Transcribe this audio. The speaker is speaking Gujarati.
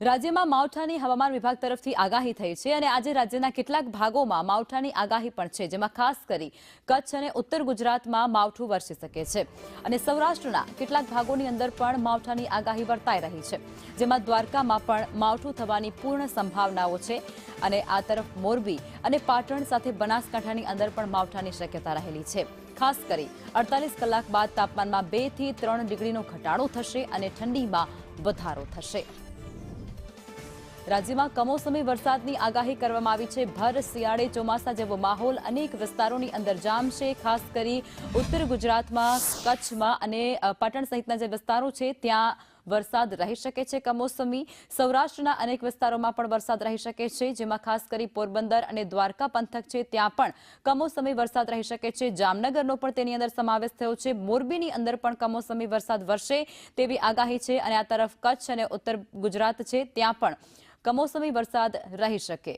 રાજ્યમાં માવઠાની હવામાન વિભાગ તરફથી આગાહી થઈ છે અને આજે રાજ્યના કેટલાક ભાગોમાં માવઠાની આગાહી પણ છે, જેમાં ખાસ કરી કચ્છ અને ઉત્તર ગુજરાતમાં માવઠું વરસી શકે છે અને સૌરાષ્ટ્રના કેટલાક ભાગોની અંદર પણ માવઠાની આગાહી વર્તાઈ રહી છે, જેમાં દ્વારકામાં પણ માવઠું થવાની પૂર્ણ સંભાવનાઓ છે અને આ તરફ મોરબી અને પાટણ સાથે બનાસકાંઠાની અંદર પણ માવઠાની શક્યતા રહેલી છે। ખાસ કરી 48 કલાક બાદ તાપમાનમાં 2 થી 3 ડિગ્રીનો ઘટાડો થશે અને ઠંડીમાં વધારો થશે। રાજ્યમાં કમોસમી વરસાદની આગાહી કરવામાં આવી છે। ભર શિયાળે ચોમાસા જેવો માહોલ અનેક વિસ્તારોની અંદર જામશે। ખાસ કરી ઉત્તર ગુજરાતમાં, કચ્છમાં અને પાટણ સહિતના જે વિસ્તારો છે ત્યાં વરસાદ રહી શકે છે કમોસમી। સૌરાષ્ટ્રના અનેક વિસ્તારોમાં પણ વરસાદ રહી શકે છે, જેમાં ખાસ કરી પોરબંદર અને દ્વારકા પંથક છે ત્યાં પણ કમોસમી વરસાદ રહી શકે છે। જામનગરનો પણ તેની અંદર સમાવેશ થયો છે। મોરબીની અંદર પણ કમોસમી વરસાદ વરસે તેવી આગાહી છે અને આ તરફ કચ્છ અને ઉત્તર ગુજરાત છે ત્યાં પણ કમોસમી વરસાદ રહી શકે।